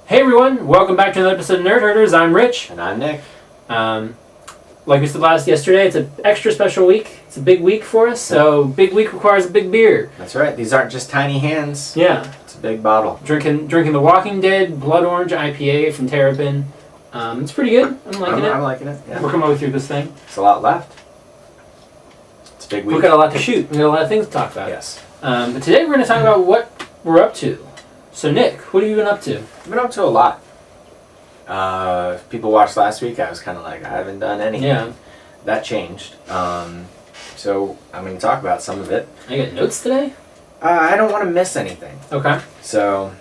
Hey everyone, welcome back to another episode of Nerd Herders. I'm Rich. And I'm Nick. Like we said yesterday, it's an extra special week. It's a big week for us, so big week requires a big beer. That's right. These aren't just tiny hands. Yeah. It's a big bottle. Drinking The Walking Dead Blood Orange IPA from Terrapin. It's pretty good. I'm liking it. I'm liking it. Yeah. We're coming through this thing. It's a lot left. It's a big week. We've got a lot to shoot. We've got a lot of things to talk about. Yes. But today we're going to talk about what we're up to. So Nick, what have you been up to? I've been up to a lot. If people watched last week, I was kind of like, I haven't done anything. Yeah. That changed. So I'm going to talk about some of it. I got notes today? I don't want to miss anything. Okay. So,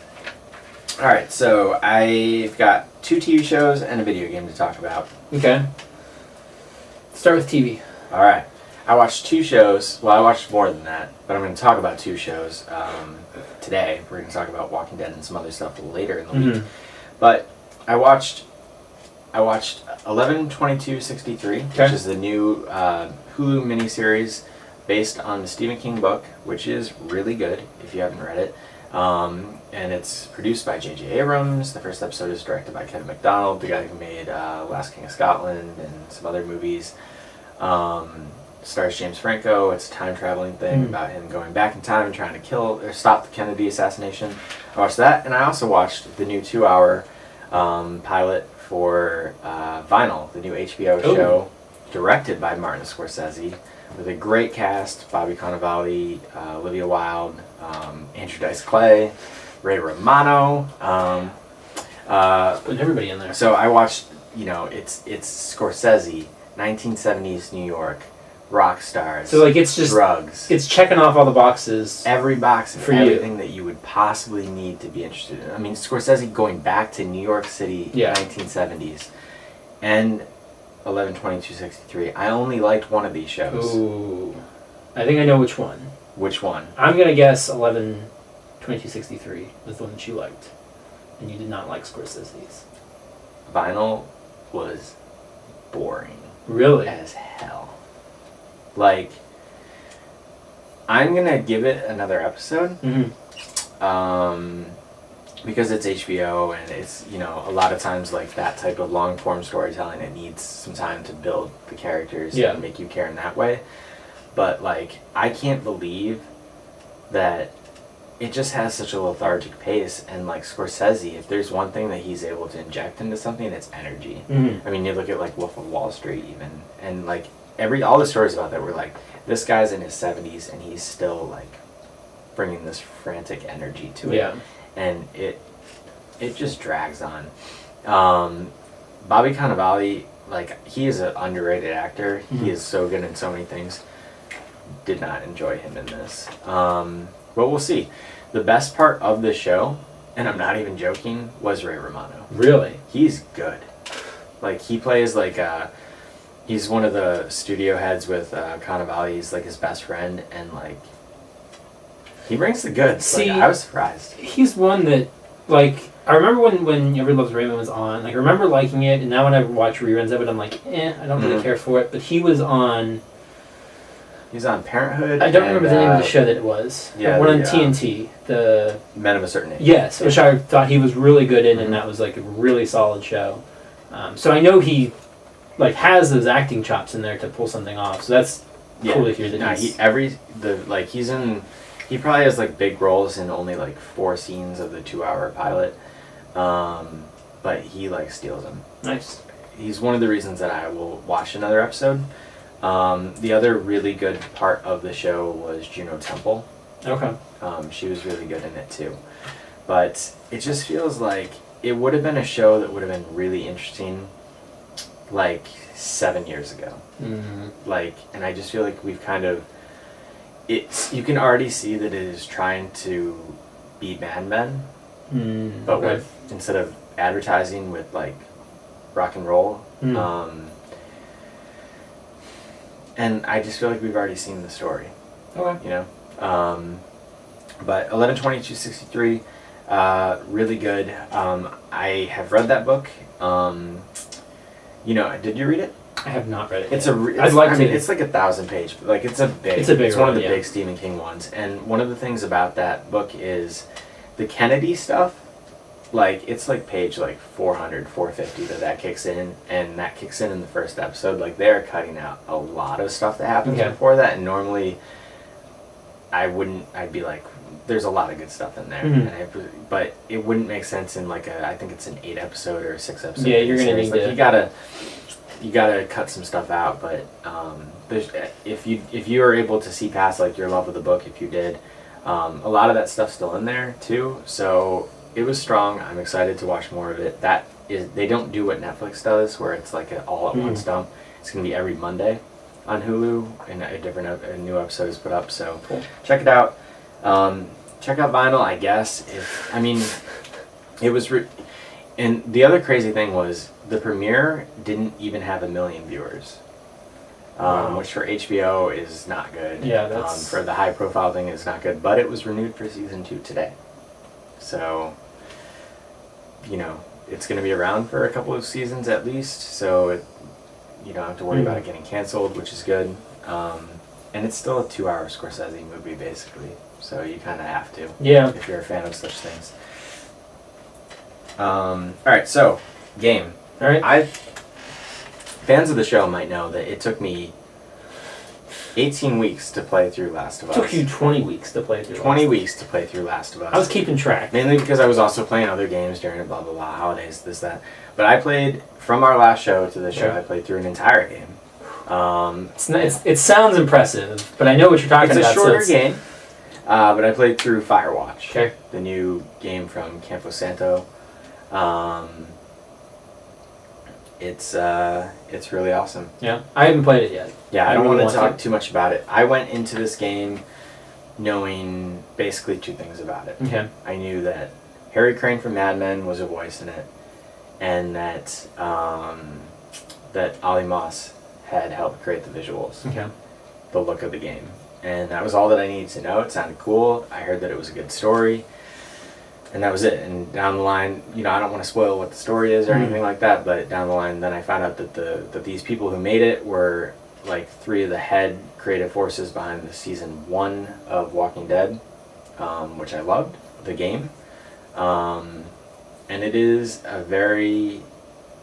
alright, so I've got 2 TV shows and a video game to talk about. Okay. Start with TV. Alright. I watched 2 shows. Well, I watched more than that, but I'm going to talk about 2 shows today. We're going to talk about Walking Dead and some other stuff later in the week. But I watched 11/22/63, which is the new Hulu miniseries based on the Stephen King book, which is really good if you haven't read it. And it's produced by J.J. Abrams. The first episode is directed by Kevin MacDonald, the guy who made Last King of Scotland and some other movies. Stars James Franco. It's a time-traveling thing about him going back in time and trying to kill or stop the Kennedy assassination. I watched that, and I also watched the new 2-hour pilot for Vinyl, the new HBO show directed by Martin Scorsese, with a great cast: Bobby Cannavale, Olivia Wilde, Andrew Dice Clay, Ray Romano. Putting everybody in there. So I watched, it's Scorsese, 1970s New York, rock stars. So like it's just drugs. It's checking off all the boxes. Every box and for everything that you would possibly need to be interested in. I mean, Scorsese going back to New York City, 1970s, and 11/22/63. I only liked one of these shows. Ooh, I think I know which one. Which one? I'm gonna guess 11/22/63 was the one that you liked, and you did not like Scorsese's. Vinyl was boring. Really? As hell. Like, I'm gonna give it another episode. Because it's HBO and it's, a lot of times like that type of long form storytelling, it needs some time to build the characters and make you care in that way. But like, I can't believe that it just has such a lethargic pace. And like Scorsese, if there's one thing that he's able to inject into something, it's energy. I mean, you look at like Wolf of Wall Street even, and like all the stories about that were like, this guy's in his 70s and he's still like bringing this frantic energy to it. And it just drags on. Bobby Cannavale, like, he is an underrated actor. He is so good in so many things. Did not enjoy him in this. But we'll see. The best part of the show, and I'm not even joking, was Ray Romano. Really? He's good. Like, he plays like he's one of the studio heads with Cannavale. He's like his best friend, and like, he brings the goods. See, like, I was surprised. He's one that, like, I remember when Everybody Loves Raymond was on. Like, I remember liking it, and now when I watch reruns of it, I'm like, I don't really care for it. But he was on. He's on Parenthood. I don't remember the name of the show that it was. Yeah, one on TNT. The Men of a Certain Age. Yes, which I thought he was really good in, and that was like a really solid show. So I know he like has those acting chops in there to pull something off. So that's cool to hear that. He probably has like big roles in only like 4 scenes of the 2-hour pilot, but he like steals them. Nice. He's one of the reasons that I will watch another episode. The other really good part of the show was Juno Temple. Okay. She was really good in it too, but it just feels like it would have been a show that would have been really interesting, like 7 years ago. Like, and I just feel like we've kind of. You can already see that it is trying to be Mad Men, but with, instead of advertising with like rock and roll, and I just feel like we've already seen the story. Okay. But 11/22/63, really good. I have read that book. Did you read it? I have not read it. I'd like to. It's like 1,000-page. Like it's a big. It's one of the big Stephen King ones. And one of the things about that book is the Kennedy stuff like it's like page like 400, 450 that kicks in, and that kicks in the first episode. Like they're cutting out a lot of stuff that happens before that, and normally I'd be like, there's a lot of good stuff in there, but it wouldn't make sense in like I think it's an 8 episode or a 6 episode. Yeah, you're gonna series. need like you gotta cut some stuff out, but if you are able to see past like your love of the book, if you did, a lot of that stuff's still in there too. So it was strong. I'm excited to watch more of it. They don't do what Netflix does, where it's like an all at once dump. It's gonna be every Monday on Hulu, and a new episode is put up. So check it out. Check out Vinyl, I guess. It was. And the other crazy thing was the premiere didn't even have 1 million viewers, which for HBO is not good. Yeah, that's for the high profile thing is not good. But it was renewed for season 2 today, so it's going to be around for a couple of seasons at least. So you don't have to worry about it getting canceled, which is good. And it's still a 2-hour Scorsese movie basically, so you kind of have to. Yeah. If you're a fan of such things. Alright, so, game. Alright. Fans of the show might know that it took me 18 weeks to play through Last of Us. It took you 20 weeks to play through 20 weeks to play through Last of Us. I was keeping track. Mainly because I was also playing other games during blah blah blah, holidays, this, that. But I played, from our last show to the show, I played through an entire game. It sounds impressive, but I know what you're talking about. It's a shorter game, but I played through Firewatch, the new game from Campo Santo. It's really awesome. Yeah, I haven't played it yet. Yeah, I don't want to talk too much about it. I went into this game knowing basically 2 things about it. Okay. I knew that Harry Crane from Mad Men was a voice in it, and that that Ollie Moss had helped create the visuals, the look of the game, and that was all that I needed to know. It sounded cool. I heard that it was a good story. And that was it. And down the line, I don't want to spoil what the story is or anything like that, but down the line, then I found out that that these people who made it were like 3 of the head creative forces behind the season 1 of Walking Dead, which I loved, the game. And it is a very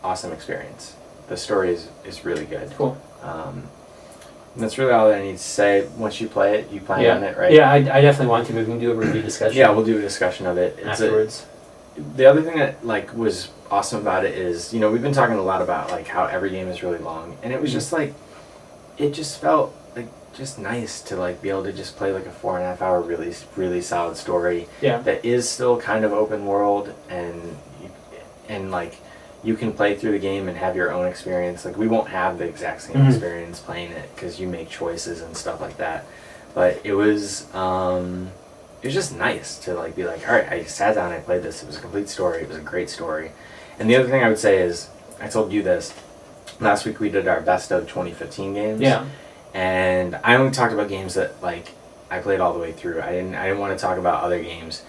awesome experience. The story is really good. Cool. And that's really all that I need to say. Once you play it, you plan on it, right? Yeah, I definitely want to. We can do a review discussion. Yeah, we'll do a discussion of it afterwards. The other thing that was awesome about it is, we've been talking a lot about how every game is really long, and it was just it just felt just nice to be able to just play a 4.5 hour really solid story. Yeah. That is still kind of open world, and you can play through the game and have your own experience. We won't have the exact same experience playing it because you make choices and stuff like that. But it was just nice to be all right, I sat down and I played this. It was a complete story. It was a great story. And the other thing I would say is, I told you this, last week we did our best of 2015 games. Yeah. And I only talked about games that I played all the way through. I didn't want to talk about other games.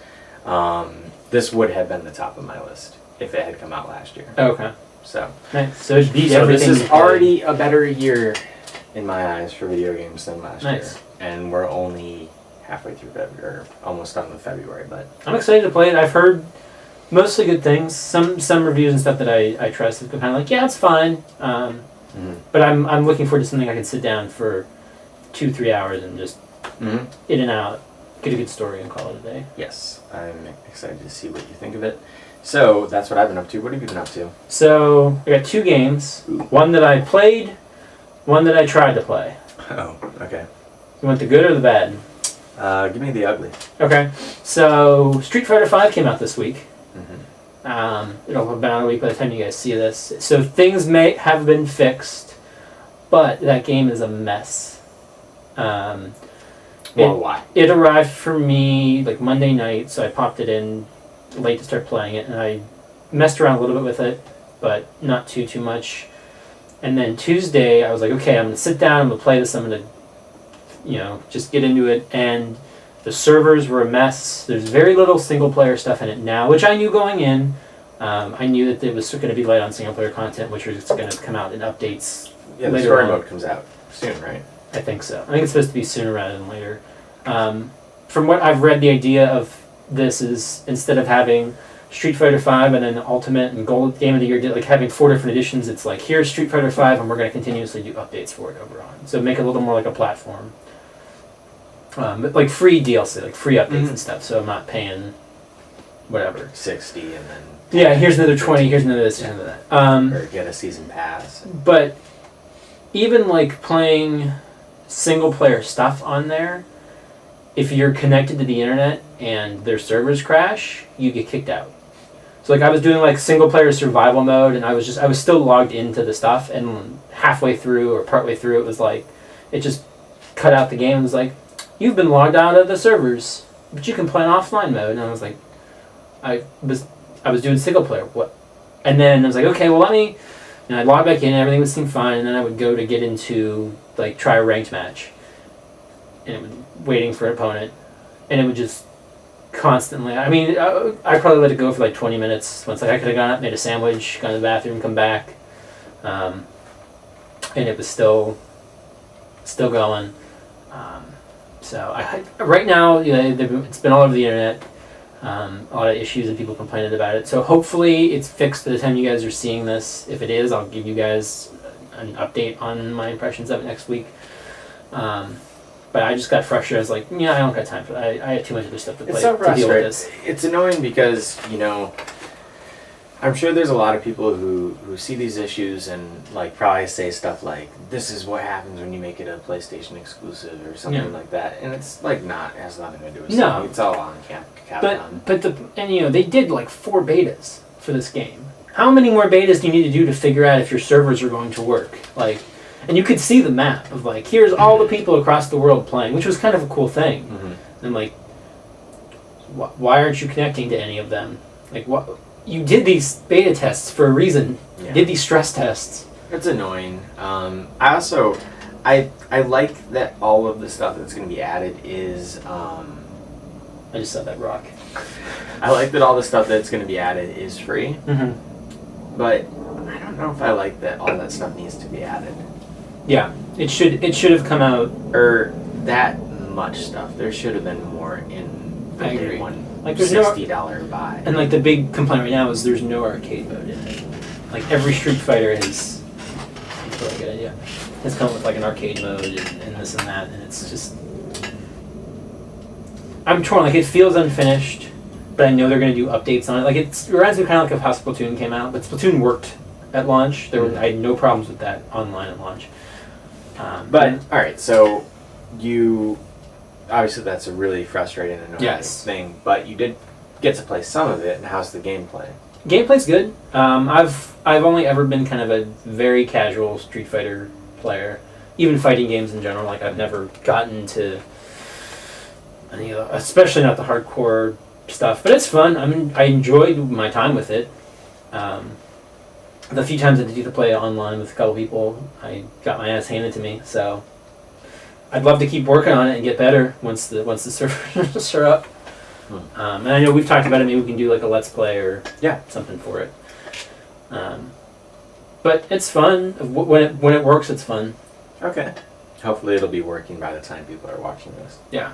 This would have been the top of my list if it had come out last year. Okay. So. Nice. So it beat everything. This is already a better year in my eyes for video games than last year. And we're only halfway through February, or almost done with February, but I'm excited to play it. I've heard mostly good things. Some reviews and stuff that I trust have been kind of it's fine. But I'm looking forward to something I can sit down for 2-3 hours and just in and out, get a good story and call it a day. Yes, I'm excited to see what you think of it. So that's what I've been up to. What have you been up to? So I got 2 games. One that I played, one that I tried to play. Oh, okay. You want the good or the bad? Give me the ugly. Okay. So Street Fighter V came out this week. It'll have been out a week by the time you guys see this. So things may have been fixed, but that game is a mess. Why? It arrived for me Monday night, so I popped it in late to start playing it, and I messed around a little bit with it, but not too much. And then Tuesday, I was like, okay, I'm going to sit down, I'm going to play this, I'm going to, just get into it, and the servers were a mess. There's very little single-player stuff in it now, which I knew going in. I knew that it was going to be light on single-player content, which was going to come out in updates later later the story on. mode comes out soon, right? I think so. I think it's supposed to be sooner rather than later. From what I've read, the idea of this is, instead of having Street Fighter V and then Ultimate and Gold Game of the Year did like having 4 different editions. It's like here's Street Fighter V and we're going to continuously do updates for it over on. So make it a little more like a platform. But like free DLC, like free updates and stuff. So I'm not paying whatever 60 and then here's another 20. Here's another this, another that. Or get a season pass. But even like playing single player stuff on there, if you're connected to the internet and their servers crash, you get kicked out. So like I was doing like single player survival mode and I was still logged into the stuff, and halfway through or partway through it was like it just cut out the game. It was like, you've been logged out of the servers, but you can play in offline mode. And I was like, I was doing single player. What? And then I was like, okay, well let me. And I'd log back in, and everything would seem fine, and then I would go to get into like try a ranked match, and it would waiting for an opponent, and it would just constantly. I mean, I probably let it go for like 20 minutes. Once like I could have gone up, made a sandwich, gone to the bathroom, come back, and it was still going. So right now, it's been all over the internet. A lot of issues and people complaining about it. So hopefully it's fixed by the time you guys are seeing this. If it is, I'll give you guys an update on my impressions of it next week. But I just got frustrated. I was like, I don't got time for that. I had too much other stuff to play. It's so to deal with this. It's annoying because, I'm sure there's a lot of people who see these issues and like probably say stuff like, this is what happens when you make it a PlayStation exclusive or something like that. And it's like it has nothing to do with Sony. It's all on Capcom. But they did like 4 betas for this game. How many more betas do you need to do to figure out if your servers are going to work? Like, and you could see the map of like, here's all the people across the world playing, which was kind of a cool thing. Mm-hmm. And like, why aren't you connecting to any of them? Like, what? You did these beta tests for a reason. You did these stress tests. It's annoying. I also, I like that all of the stuff that's going to be added is. I just saw that rock. I like that all the stuff that's going to be added is free. Mm-hmm. But I don't know if I like that all that stuff needs to be added. Yeah, it should have come out. Or that much stuff. There should have been more in the day one. Like there's $60 buy. And like the big complaint right now is there's no arcade mode in it. Like every Street Fighter has, that's really a good idea, has come with like an arcade mode and this and that, and it's just, I'm torn. Like it feels unfinished, but I know they're going to do updates on it. Like it reminds me kind of like of how Splatoon came out, but Splatoon worked at launch. I had no problems with that online at launch. But all right, so you. Obviously, that's a really frustrating and annoying thing, but you did get to play some of it, and how's the gameplay? Gameplay's good. I've only ever been kind of a very casual Street Fighter player, even fighting games in general. Like I've never gotten to any of, especially not the hardcore stuff. But it's fun. I mean, I enjoyed my time with it. The few times I did get to play online with a couple people, I got my ass handed to me. So. I'd love to keep working on it and get better once the servers are up. And I know we've talked about it. Maybe we can do like a let's play or something for it. But it's fun when it works. It's fun. Okay. Hopefully it'll be working by the time people are watching this. Yeah.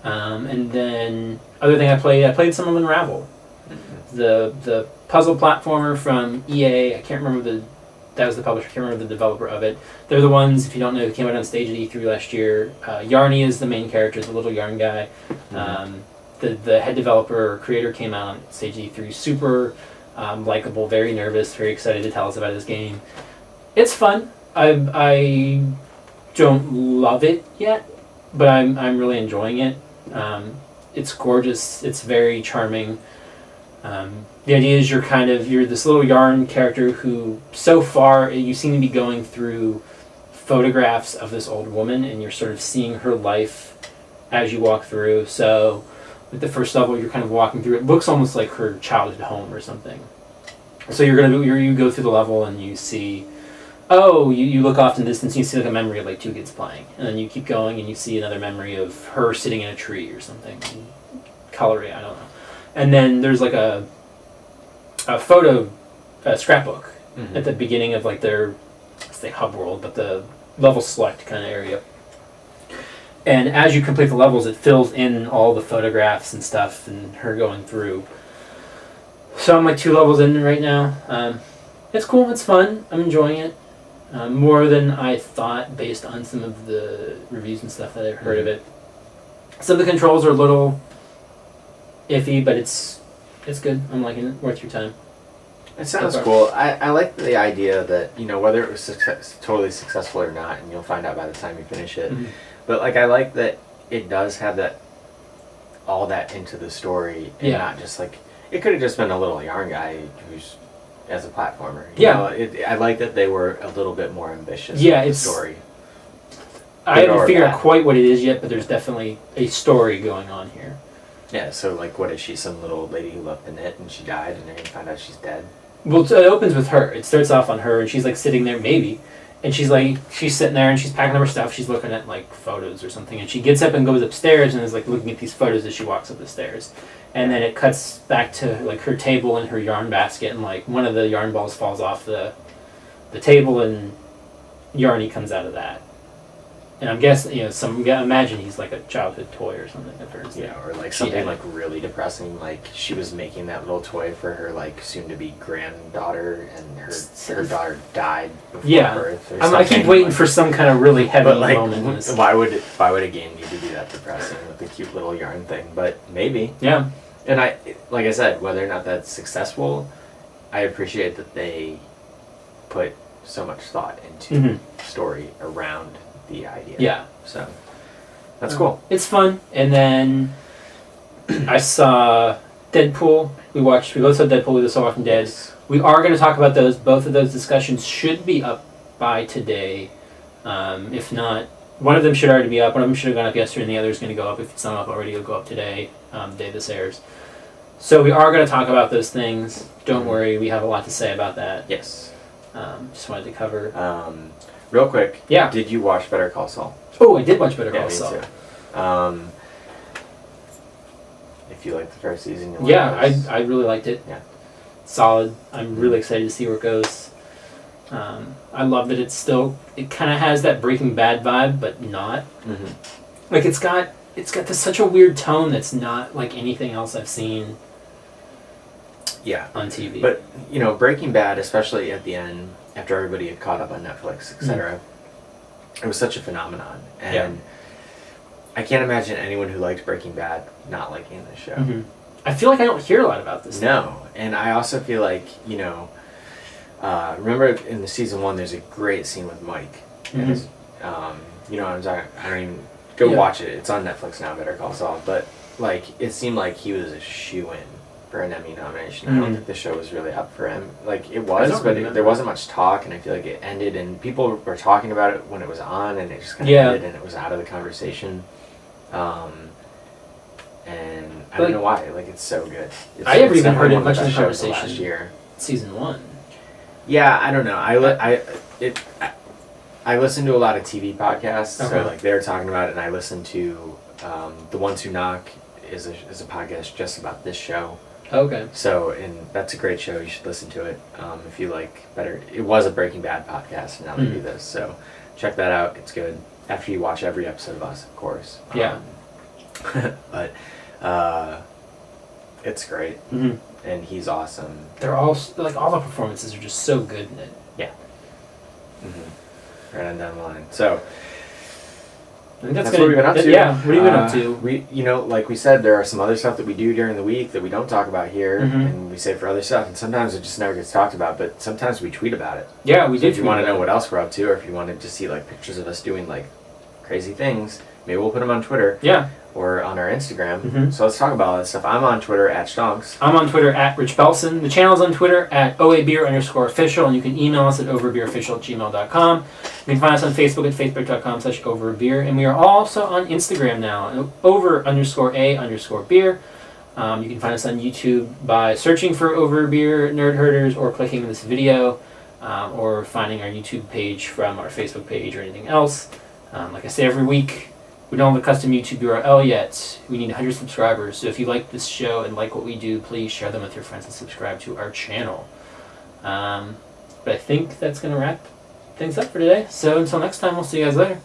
And then other thing I played some of Unravel, the puzzle platformer from EA. I can't remember that was the publisher. I can't remember the developer of it. They're the ones, if you don't know, who came out on stage at E3 last year. Yarny is the main character, the little yarn guy. The head developer or creator came out on stage at E3. Super likable, very nervous, very excited to tell us about his game. It's fun. I don't love it yet, but I'm really enjoying it. It's gorgeous. It's very charming. The idea is you're this little yarn character who, so far, you seem to be going through photographs of this old woman, and you're sort of seeing her life as you walk through. So, with the first level, you're kind of walking through. It looks almost like her childhood home or something. So you go through the level and you see, you look off in the distance and you see like a memory of like 2 kids playing, and then you keep going and you see another memory of her sitting in a tree or something, coloring, I don't know. And then there's like a photo scrapbook at the beginning of like their, let's say hub world, but the level select kind of area. And as you complete the levels, it fills in all the photographs and stuff and her going through. So I'm like 2 levels in right now. It's cool. It's fun. I'm enjoying it. More than I thought based on some of the reviews and stuff that I've heard of it. Some of the controls are a little iffy, but it's good. I'm liking it. Worth your time. It sounds cool. I like the idea that, whether it was totally successful or not, and you'll find out by the time you finish it. Mm-hmm. But like, I like that it does have all that into the story, and not just like, it could have just been a little yarn guy who's as a platformer. I like that they were a little bit more ambitious. Yeah, it's story. I haven't figured out quite what it is yet, but there's definitely a story going on here. Yeah, so like, what is she? Some little old lady who loved to knit and she died, and then you find out she's dead. Well, it opens with her. It starts off on her, and she's like sitting there, maybe, and she's sitting there, and she's packing up her stuff. She's looking at like photos or something, and she gets up and goes upstairs, and is like looking at these photos as she walks up the stairs. And then it cuts back to like her table and her yarn basket, and like one of the yarn balls falls off the table, and Yarny comes out of that. And I'm guessing, imagine he's like a childhood toy or something of hers. Yeah, or like something like really depressing, like she was making that little toy for her like soon-to-be granddaughter, and her daughter died before birth. Or I keep waiting for some kind of really heavy moment. Why would a game need to be that depressing with a cute little yarn thing? But maybe. Yeah. And like I said, whether or not that's successful, I appreciate that they put so much thought into story around the idea. Yeah. So that's cool. It's fun. And then I saw Deadpool. We both saw Deadpool. We just saw Walking Dead. Yes. We are going to talk about those. Both of those discussions should be up by today. If not, one of them should already be up. One of them should have gone up yesterday, and the other is going to go up. If it's not up already, it'll go up today, the day this airs. So we are going to talk about those things. Don't worry, we have a lot to say about that. Yes. Just wanted to cover. Real quick. Yeah. Did you watch Better Call Saul? Oh, I did watch Better Call Saul. Me too. If you liked the first season, you'll like I really liked it. Yeah. Solid. I'm really excited to see where it goes. I love that it kind of has that Breaking Bad vibe, but not. Mm-hmm. Like it's got such a weird tone that's not like anything else I've seen. Yeah. On TV. But Breaking Bad, especially at the end, after everybody had caught up on Netflix, etc., it was such a phenomenon, and I can't imagine anyone who liked Breaking Bad not liking this show. Mm-hmm. I feel like I don't hear a lot about this. No, and I also feel like remember in the season 1, there's a great scene with Mike. Mm-hmm. I'm talking. I don't even go watch it. It's on Netflix now. Better Call Saul, but like it seemed like he was a shoo-in for an Emmy nomination. I don't think the show was really up for him. Like it was, but there wasn't much talk, and I feel like it ended, and people were talking about it when it was on, and it just kind of ended, and it was out of the conversation. And I don't know why. Like it's so good. I never even heard it much in the conversation last year. Season 1. Yeah, I don't know. I listen to a lot of TV podcasts, so like they're talking about it, and I listen to The Ones Who Knock is a podcast just about this show. Okay. So, and that's a great show. You should listen to it if you like better. It was a Breaking Bad podcast, and now they do this. So, check that out. It's good. After you watch every episode of us, of course. Yeah. But it's great, and he's awesome. They're all all the performances are just so good in it. Yeah. Right on down the line. So. I think that's what we've been up to. Yeah, what have you been up to? We, like we said, there are some other stuff that we do during the week that we don't talk about here, and we save for other stuff. And sometimes it just never gets talked about. But sometimes we tweet about it. Yeah, we do. If you want to know what else we're up to, or if you want to see like pictures of us doing like crazy things, maybe we'll put them on Twitter. Yeah. Or on our Instagram. So let's talk about all that stuff. I'm on Twitter @Stonks. I'm on Twitter @Rich Belson. The channel's on Twitter @OABeer_official, and you can email us at overbeerofficial@gmail.com. You can find us on Facebook at facebook.com/overbeer, and we are also on Instagram now, over_A_beer. You can find us on YouTube by searching for Overbeer Nerd Herders, or clicking this video, or finding our YouTube page from our Facebook page or anything else. Like I say every week, we don't have a custom YouTube URL yet. We need 100 subscribers. So if you like this show and like what we do, please share them with your friends and subscribe to our channel. But I think that's going to wrap things up for today. So until next time, we'll see you guys later.